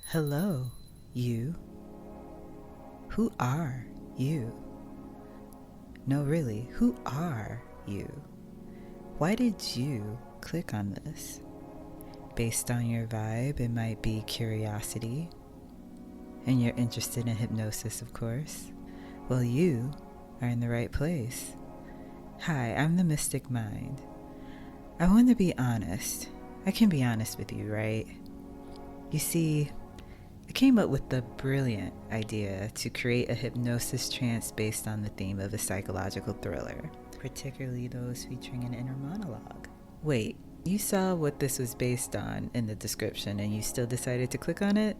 Hello, you. Who are you? No, really, who are you? Why did you click on this? Based on your vibe, it might be curiosity, and you're interested in hypnosis, of course. Well, you are in the right place. Hi, I'm the Mystic Mind. I want to be honest. I can be honest with you, right? You see, I came up with the brilliant idea to create a hypnosis trance based on the theme of a psychological thriller, particularly those featuring an inner monologue. Wait, you saw what this was based on in the description and you still decided to click on it?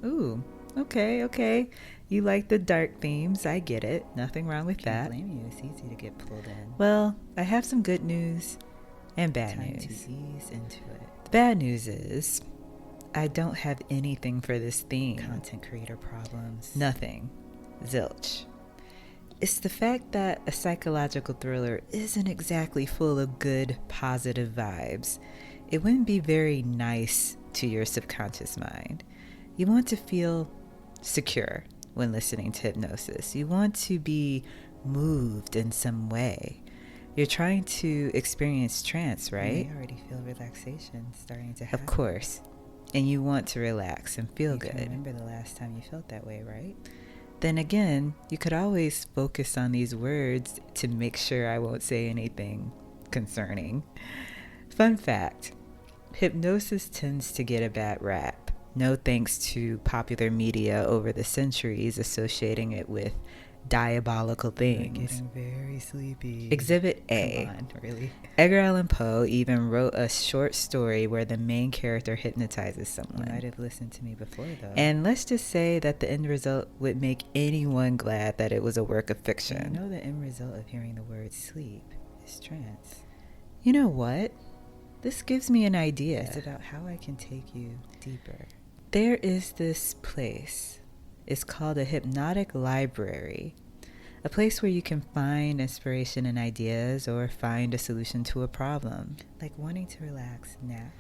Ooh, okay. You like the dark themes, I get it. Nothing wrong with that. Can't blame you, it's easy to get pulled in. Well, I have some good news and bad Time news. to ease into it. The bad news is I don't have anything for this theme. Content creator problems. Nothing. Zilch. It's the fact that a psychological thriller isn't exactly full of good, positive vibes. It wouldn't be very nice to your subconscious mind. You want to feel secure when listening to hypnosis. You want to be moved in some way. You're trying to experience trance, right? You may already feel relaxation starting to happen. Of course. And you want to relax and feel good. You remember the last time you felt that way, right? Then again, you could always focus on these words to make sure I won't say anything concerning. Fun fact, hypnosis tends to get a bad rap. No thanks to popular media over the centuries associating it with diabolical things. You're getting very sleepy. Exhibit A. Come on, really? Edgar Allan Poe even wrote a short story where the main character hypnotizes someone. You might have listened to me before, though. And let's just say that the end result would make anyone glad that it was a work of fiction. You know the end result of hearing the word sleep is trance. You know what? This gives me an idea. It's about how I can take you deeper. There is this place. It's called a hypnotic library. A place where you can find inspiration and ideas or find a solution to a problem. Like wanting to relax now.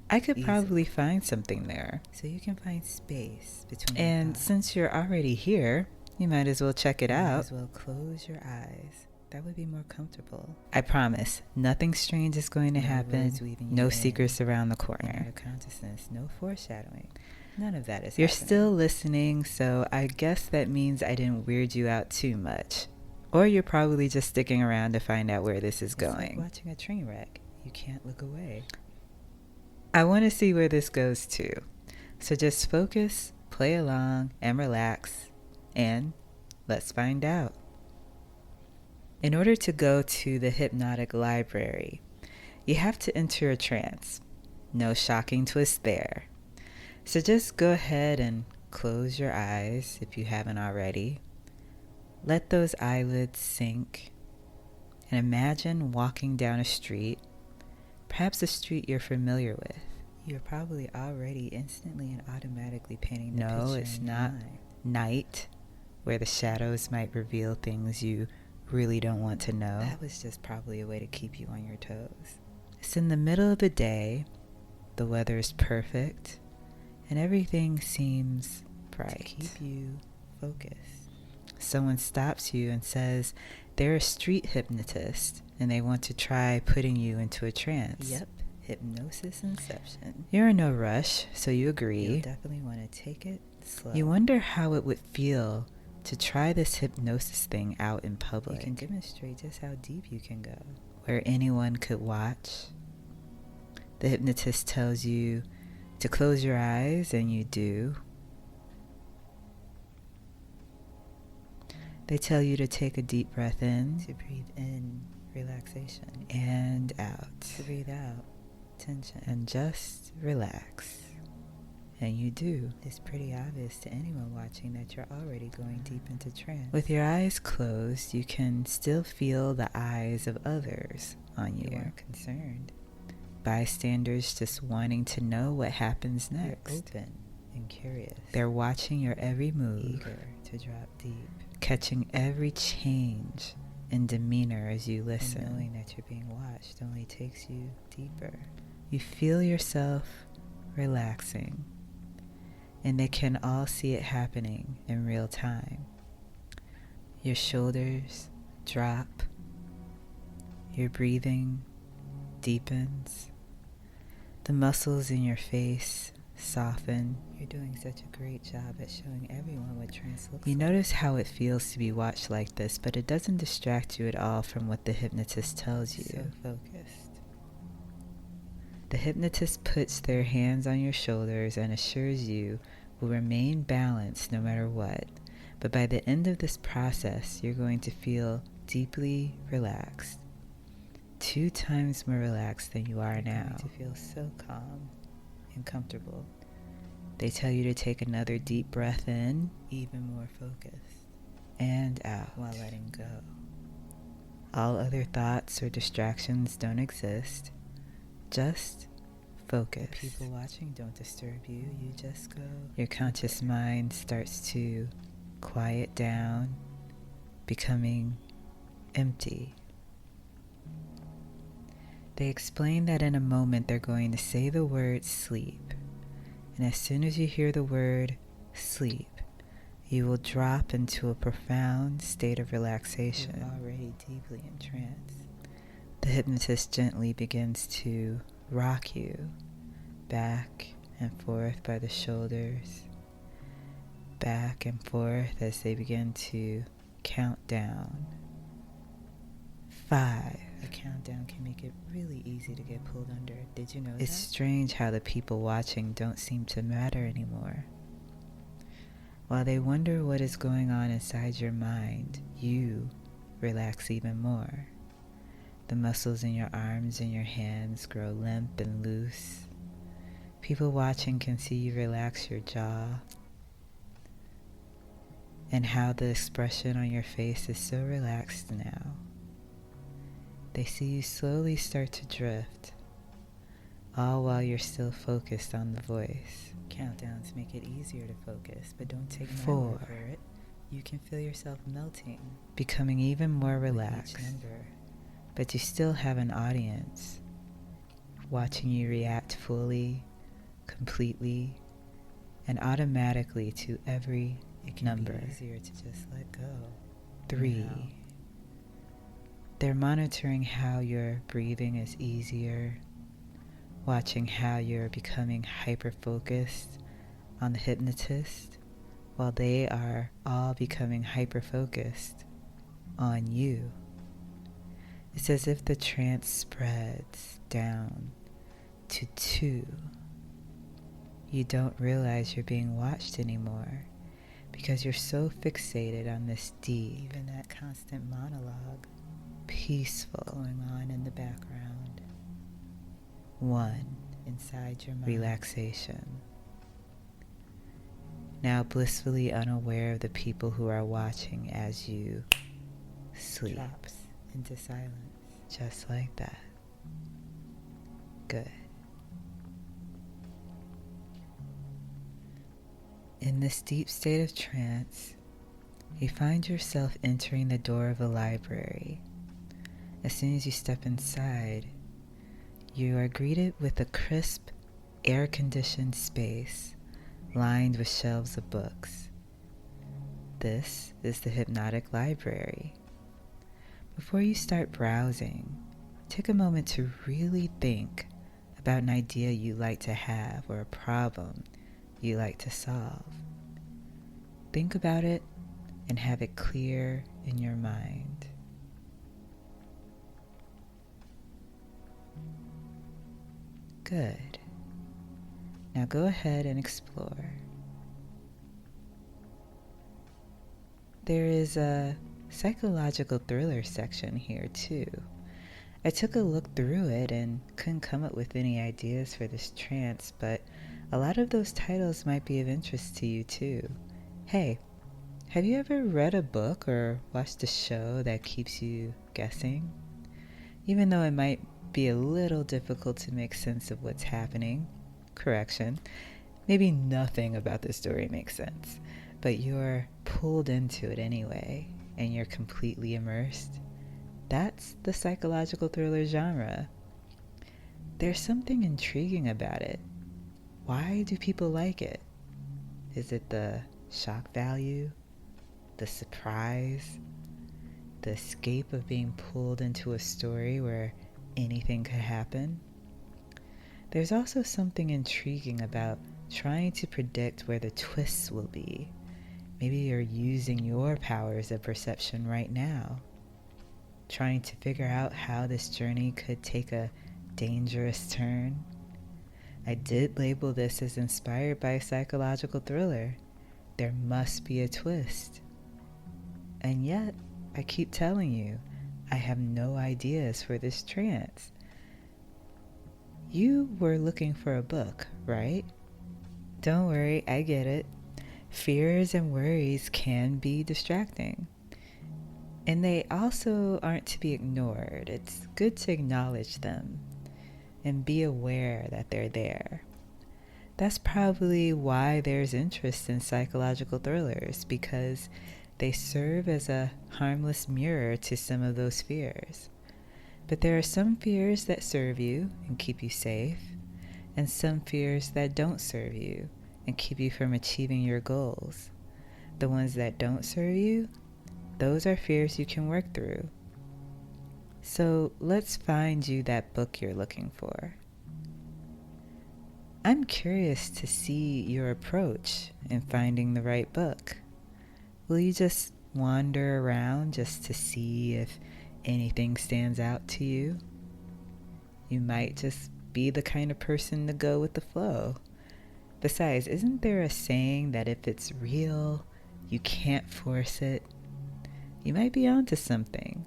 I could Easy. probably find something there. So you can find space between And your thoughts. since you're already here, you might as well check it You might out. as well close your eyes. That would be more comfortable. I promise, nothing strange is going to No happen. words weaving you No in. secrets around the In corner. your consciousness, no foreshadowing. None of that is You're happening. still listening, so I guess that means I didn't weird you out too much. Or you're probably just sticking around to find out where this is It's going. like watching a train wreck. You can't look away. I want to see where this goes to. So just focus, play along, and relax. And let's find out. In order to go to the hypnotic library, you have to enter a trance. No shocking twist there. So just go ahead and close your eyes if you haven't already. Let those eyelids sink and imagine walking down a street, perhaps a street you're familiar with. You're probably already instantly and automatically painting the No, picture it's in your not mind. night, where the shadows might reveal things you really don't want to know. That was just probably a way to keep you on your toes. It's in the middle of the day, the weather is perfect, and everything seems bright. To keep you focused. Someone stops you and says they're a street hypnotist and they want to try putting you into a trance. Yep, hypnosis inception. You're in no rush, so you agree. You'll definitely want to take it slow. You wonder how it would feel to try this hypnosis thing out in public. You can demonstrate just how deep you can go. Where anyone could watch. The hypnotist tells you to close your eyes, and you do. They tell you to take a deep breath in. To breathe in, relaxation. And out. To breathe out, tension. And just relax. And you do. It's pretty obvious to anyone watching that you're already going deep into trance. With your eyes closed, you can still feel the eyes of others on you. You weren't concerned. Bystanders just wanting to know what happens next. You're open and curious. They're watching your every move, eager to drop deep. catching every change in demeanor as you listen. And knowing that you're being watched only takes you deeper. You feel yourself relaxing. and they can all see it happening in real time. Your shoulders drop, your breathing deepens, the muscles in your face soften. You're doing such a great job at showing everyone what trance looks You like. notice how it feels to be watched like this, but it doesn't distract you at all from what the hypnotist tells you. So focused. The hypnotist puts their hands on your shoulders and assures you will remain balanced no matter what. But by the end of this process, you're going to feel deeply relaxed. 2 times more relaxed than you are now. You're going to feel so calm and comfortable. They tell you to take another deep breath in, even more focused, and out, while letting go. All other thoughts or distractions don't exist. Just focus. The people watching don't disturb you. You just go. Your conscious mind starts to quiet down, becoming empty. They explain that in a moment they're going to say the word sleep. And as soon as you hear the word sleep, you will drop into a profound state of relaxation. You're already deeply entranced. The hypnotist gently begins to rock you back and forth by the shoulders, back and forth as they begin to count down. 5. The countdown can make it really easy to get pulled under. Did you know that? It's strange how the people watching don't seem to matter anymore. While they wonder what is going on inside your mind, you relax even more. The muscles in your arms and your hands grow limp and loose. People watching can see you relax your jaw and how the expression on your face is so relaxed now. They see you slowly start to drift, all while you're still focused on the voice. Countdowns make it easier to focus, but don't take my 4. word for it. You can feel yourself melting, becoming even more relaxed. with each number. But you still have an audience watching you react fully, completely, and automatically to every It can number. be easier to just let go. 3. Now. They're monitoring how your breathing is easier, watching how you're becoming hyper-focused on the hypnotist, while they are all becoming hyper-focused on you. It's as if the trance spreads down to 2. You don't realize you're being watched anymore because you're so fixated on this deep, Even that constant monologue peaceful going on in the background 1. inside your mind. Relaxation. Now blissfully unaware of the people who are watching as you sleep. Drops into silence. Just like that. Good. In this deep state of trance, you find yourself entering the door of a library. As soon as you step inside, you are greeted with a crisp, air-conditioned space lined with shelves of books. This is the Hypnotic Library. Before you start browsing, take a moment to really think about an idea you like to have or a problem you like to solve. Think about it and have it clear in your mind. Good. Now go ahead and explore. There is a psychological thriller section here too. I took a look through it and couldn't come up with any ideas for this trance, but a lot of those titles might be of interest to you too. Hey, have you ever read a book or watched a show that keeps you guessing? Even though it might be a little difficult to make sense of what's happening, correction, maybe nothing about the story makes sense, but you're pulled into it anyway, and you're completely immersed. That's the psychological thriller genre. There's something intriguing about it. Why do people like it? Is it the shock value, the surprise, the escape of being pulled into a story where anything could happen? There's also something intriguing about trying to predict where the twists will be. Maybe you're using your powers of perception right now, trying to figure out how this journey could take a dangerous turn. I did label this as inspired by a psychological thriller. There must be a twist. And yet, I keep telling you, I have no ideas for this trance. You were looking for a book, right? Don't worry, I get it. Fears and worries can be distracting. And they also aren't to be ignored. It's good to acknowledge them and be aware that they're there. That's probably why there's interest in psychological thrillers, because they serve as a harmless mirror to some of those fears. But there are some fears that serve you and keep you safe, and some fears that don't serve you and keep you from achieving your goals. The ones that don't serve you, those are fears you can work through. So let's find you that book you're looking for. I'm curious to see your approach in finding the right book. Will you just wander around just to see if anything stands out to you? You might just be the kind of person to go with the flow. Besides, isn't there a saying that if it's real, you can't force it? You might be onto something.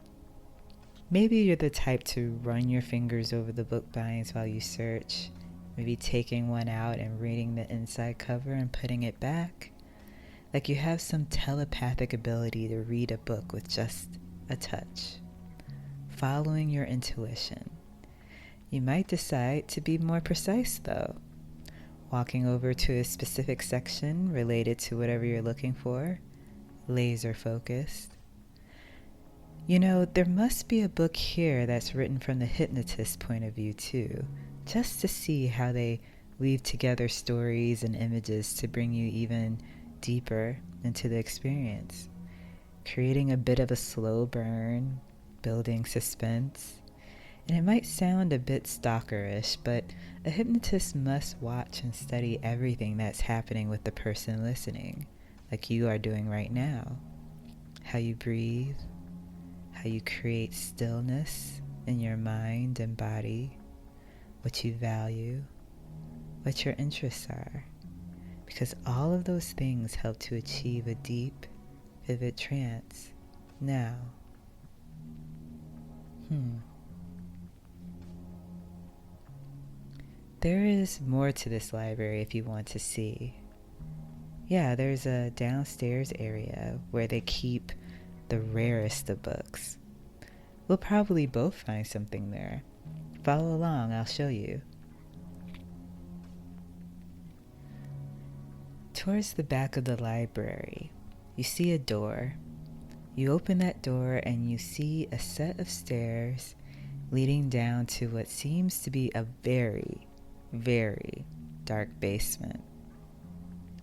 Maybe you're the type to run your fingers over the book binds while you search, maybe taking one out and reading the inside cover and putting it back. Like you have some telepathic ability to read a book with just a touch. Following your intuition. You might decide to be more precise though, walking over to a specific section related to whatever you're looking for, laser focused. You know, there must be a book here that's written from the hypnotist's point of view too, just to see how they weave together stories and images to bring you even deeper into the experience, creating a bit of a slow burn, building suspense. And it might sound a bit stalkerish, but a hypnotist must watch and study everything that's happening with the person listening, like you are doing right now. How you breathe, how you create stillness in your mind and body, what you value, what your interests are, because all of those things help to achieve a deep, vivid trance. Now, there is more to this library if you want to see. Yeah, there's a downstairs area where they keep the rarest of books. We'll probably both find something there. Follow along, I'll show you. Towards the back of the library, you see a door. You open that door and you see a set of stairs leading down to what seems to be a very, very dark basement.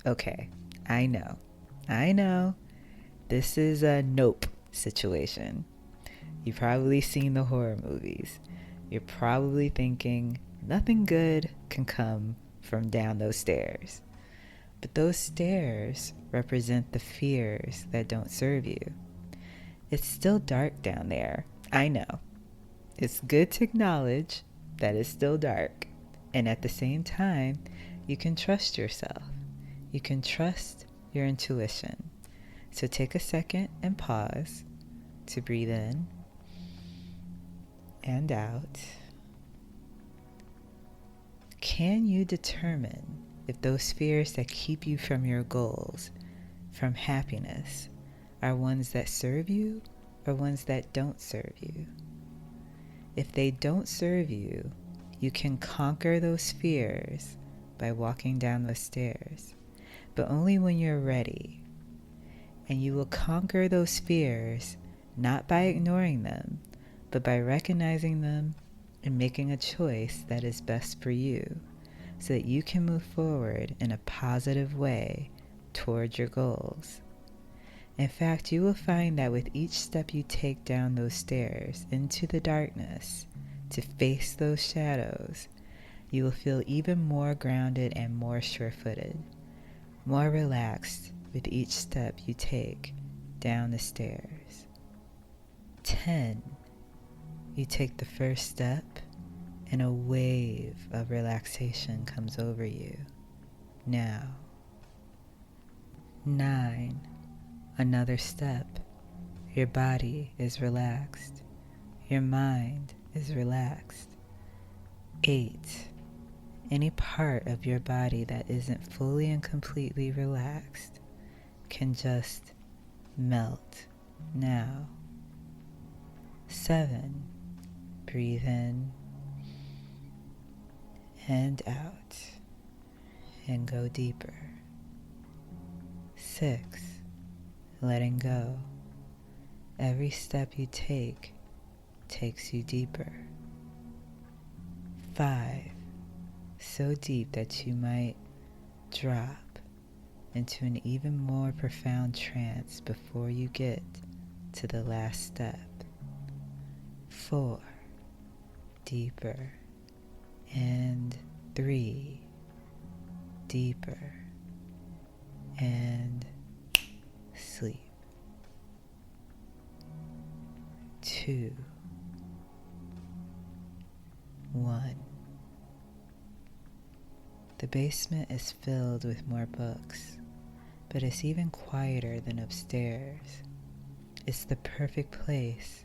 Okay, I know. This is a nope situation. You've probably seen the horror movies. You're probably thinking nothing good can come from down those stairs. But those stairs represent the fears that don't serve you. It's still dark down there. I know. It's good to acknowledge that it's still dark. And at the same time, you can trust yourself. You can trust your intuition. So take a second and pause to breathe in and out. Can you determine if those fears that keep you from your goals, from happiness, are ones that serve you or ones that don't serve you? If they don't serve you, you can conquer those fears by walking down those stairs, but only when you're ready. And you will conquer those fears not by ignoring them, but by recognizing them and making a choice that is best for you, so that you can move forward in a positive way toward your goals. In fact, you will find that with each step you take down those stairs into the darkness to face those shadows, you will feel even more grounded and more sure-footed, more relaxed with each step you take down the stairs. 10. You take the first step, and a wave of relaxation comes over you. Now. 9. Another step. Your body is relaxed. Your mind is relaxed. 8. Any part of your body that isn't fully and completely relaxed can just melt now. 7. Breathe in and out and go deeper. 6. Letting go. Every step you take takes you deeper. 5. So deep that you might drop into an even more profound trance before you get to the last step. 4. Deeper. And 3. Deeper. And sleep. 2. 1. The basement is filled with more books, but it's even quieter than upstairs. It's the perfect place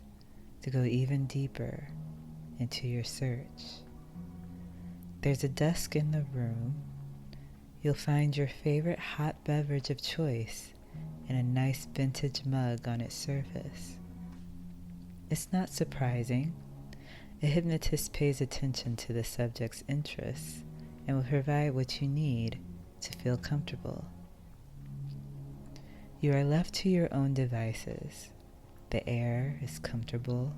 to go even deeper into your search. There's a desk in the room. You'll find your favorite hot beverage of choice and a nice vintage mug on its surface. It's not surprising. A hypnotist pays attention to the subject's interests and will provide what you need to feel comfortable. You are left to your own devices. The air is comfortable.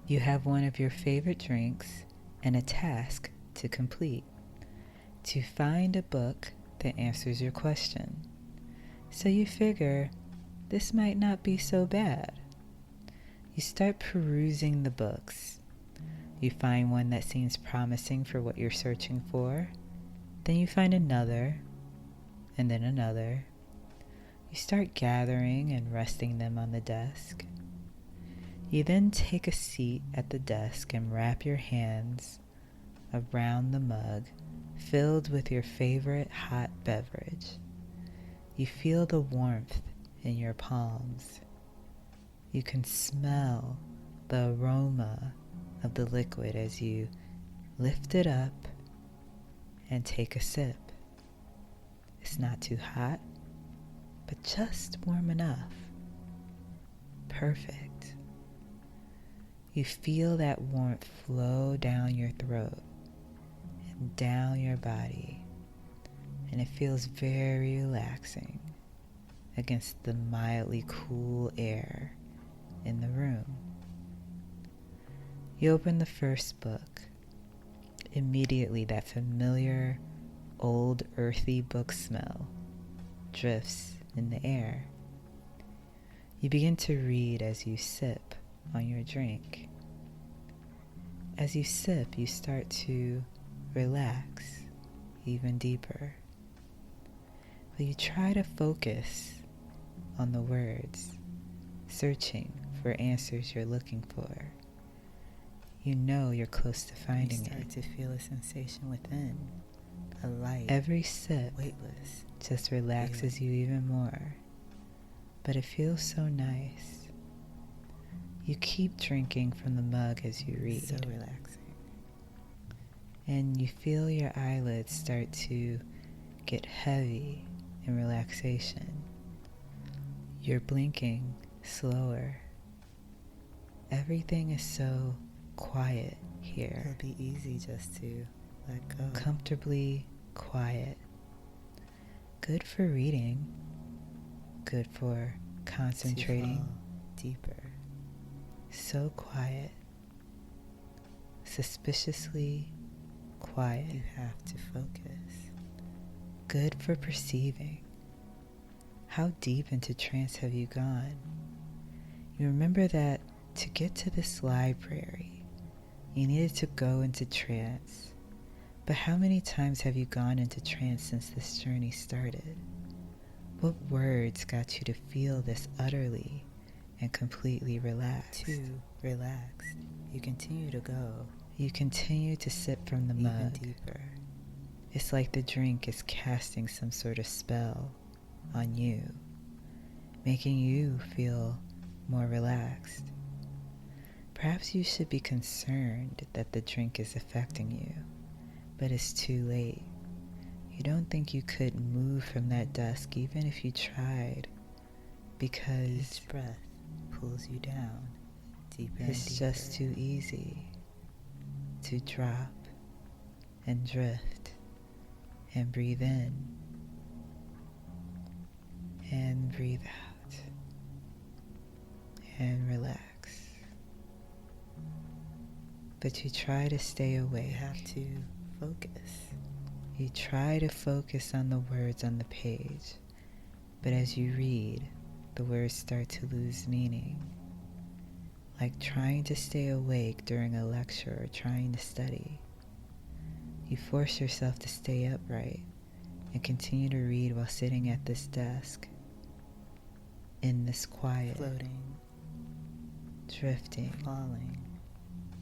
You have one of your favorite drinks and a task to complete: to find a book that answers your question. So you figure this might not be so bad. You start perusing the books. You find one that seems promising for what you're searching for. Then you find another, and then another. You start gathering and resting them on the desk. You then take a seat at the desk and wrap your hands around the mug filled with your favorite hot beverage. You feel the warmth in your palms. You can smell the aroma of the liquid as you lift it up and take a sip. It's not too hot, but just warm enough. Perfect. You feel that warmth flow down your throat and down your body, and it feels very relaxing against the mildly cool air in the room. You open the first book. Immediately, that familiar, old, earthy book smell drifts in the air. You begin to read as you sip on your drink. As you sip, you start to relax even deeper. But you try to focus on the words, searching for answers you're looking for. You know you're close to finding it. You start to feel a sensation within, a light, every sip, weightless, just relaxes you even more. But it feels so nice. You keep drinking from the mug as you read. So relaxing. And you feel your eyelids start to get heavy in relaxation. You're blinking slower. Everything is so quiet here. It'll be easy just to let go. Comfortably quiet. Good for reading. Good for concentrating. Deeper. So quiet. Suspiciously quiet. You have to focus. Good for perceiving. How deep into trance have you gone? You remember that to get to this library, you needed to go into trance. But how many times have you gone into trance since this journey started? What words got you to feel this utterly and completely relaxed? Too relaxed. You continue to go. You continue to sip from the even mug. deeper. It's like the drink is casting some sort of spell on you, making you feel more relaxed. Perhaps you should be concerned that the drink is affecting you, but it's too late. You don't think you could move from that desk even if you tried, because Each breath pulls you down deeper and it's deeper. just too easy to drop and drift and breathe in and breathe out and relax. But you try to stay awake. You have to focus. You try to focus on the words on the page, but as you read, the words start to lose meaning. Like trying to stay awake during a lecture or trying to study. You force yourself to stay upright and continue to read while sitting at this desk, in this quiet, Floating, drifting, falling.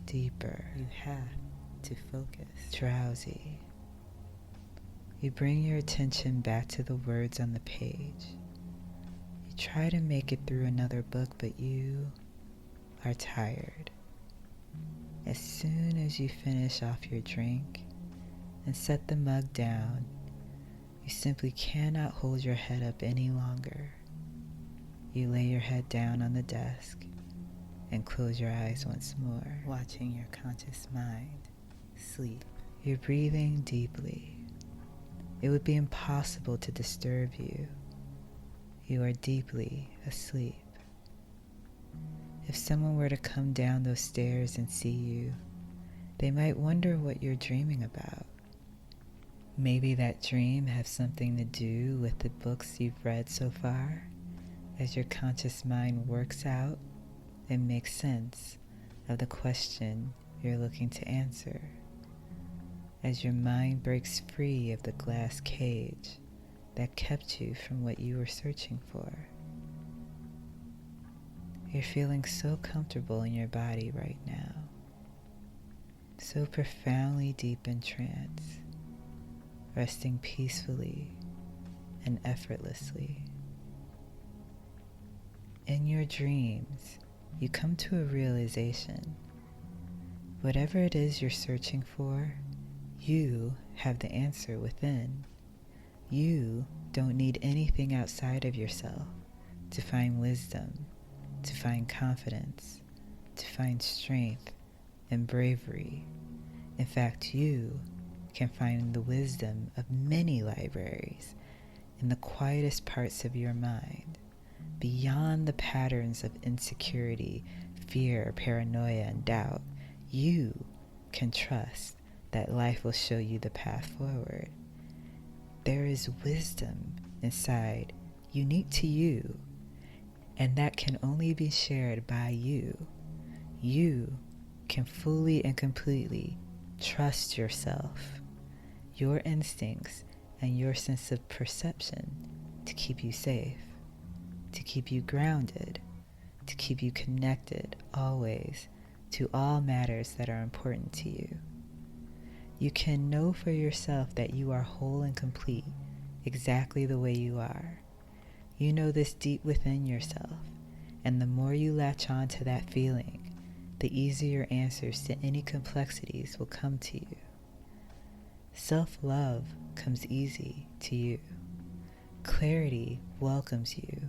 deeper, You have to focus. drowsy. You bring your attention back to the words on the page. You try to make it through another book, but you are tired. As soon as you finish off your drink and set the mug down, you simply cannot hold your head up any longer. You lay your head down on the desk and close your eyes once more. Watching your conscious mind sleep. You're breathing deeply. It would be impossible to disturb you. You are deeply asleep. If someone were to come down those stairs and see you, they might wonder what you're dreaming about. Maybe that dream has something to do with the books you've read so far. As your conscious mind works out and makes sense of the question you're looking to answer. As your mind breaks free of the glass cage that kept you from what you were searching for. You're feeling so comfortable in your body right now, so profoundly deep in trance, resting peacefully and effortlessly. In your dreams, you come to a realization. Whatever it is you're searching for, you have the answer within. You don't need anything outside of yourself to find wisdom, to find confidence, to find strength and bravery. In fact, you can find the wisdom of many libraries in the quietest parts of your mind, beyond the patterns of insecurity, fear, paranoia, and doubt. You can trust that life will show you the path forward. There is wisdom inside, unique to you, and that can only be shared by you. You can fully and completely trust yourself, your instincts, and your sense of perception to keep you safe, to keep you grounded, to keep you connected always to all matters that are important to you. You can know for yourself that you are whole and complete, exactly the way you are. You know this deep within yourself, and the more you latch on to that feeling, the easier answers to any complexities will come to you. Self-love comes easy to you. Clarity welcomes you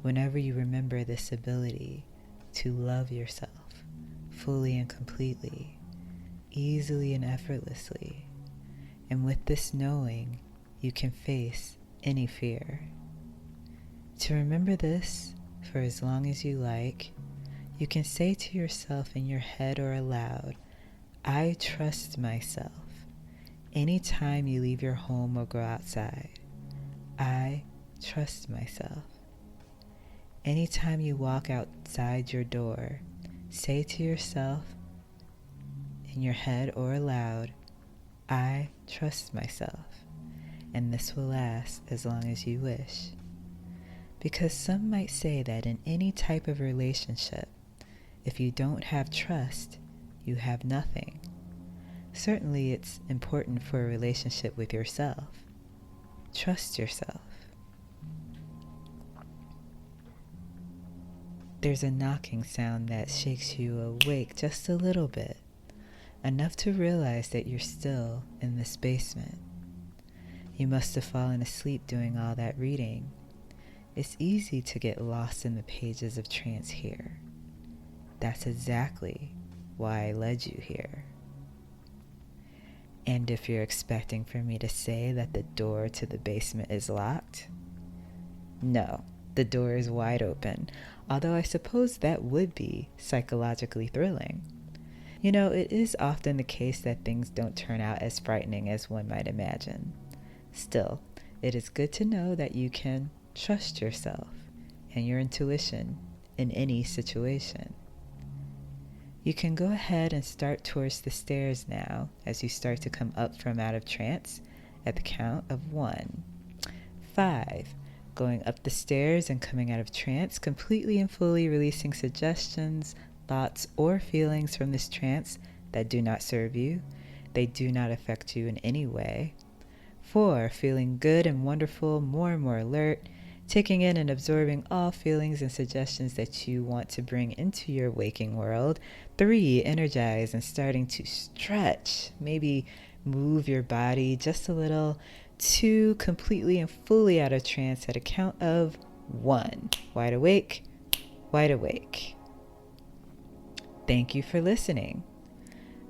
whenever you remember this ability to love yourself fully and completely, easily and effortlessly. And with this knowing, you can face any fear. To remember this for as long as you like, you can say to yourself in your head or aloud, I trust myself. Anytime you leave your home or go outside, I trust myself. Anytime you walk outside your door, say to yourself in your head or aloud, I trust myself. And this will last as long as you wish. Because some might say that in any type of relationship, if you don't have trust, you have nothing. Certainly it's important for a relationship with yourself. Trust yourself. There's a knocking sound that shakes you awake just a little bit, enough to realize that you're still in this basement. You must have fallen asleep doing all that reading. It's easy to get lost in the pages of trance here. That's exactly why I led you here. And if you're expecting for me to say that the door to the basement is locked, no, the door is wide open, although I suppose that would be psychologically thrilling. You know, it is often the case that things don't turn out as frightening as one might imagine. Still, it is good to know that you can trust yourself and your intuition in any situation. You can go ahead and start towards the stairs now as you start to come up from out of trance at the count of 1. 5. Going up the stairs and coming out of trance, completely and fully releasing suggestions, thoughts, or feelings from this trance that do not serve you. They do not affect you in any way. 4. Feeling good and wonderful, more and more alert, taking in and absorbing all feelings and suggestions that you want to bring into your waking world. 3. Energize and starting to stretch, maybe move your body just a little. 2. Completely and fully out of trance at a count of 1. Wide awake, wide awake. Thank you for listening.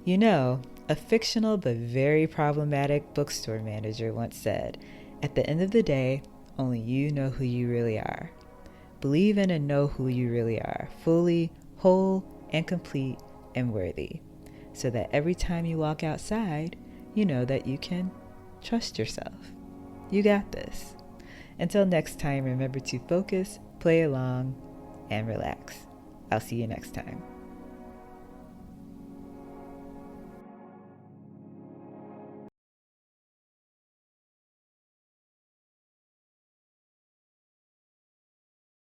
You know, a fictional but very problematic bookstore manager once said, at the end of the day, only you know who you really are. Believe in and know who you really are, fully, whole, and complete, and worthy, so that every time you walk outside, you know that you can trust yourself. You got this. Until next time, remember to focus, play along, and relax. I'll see you next time.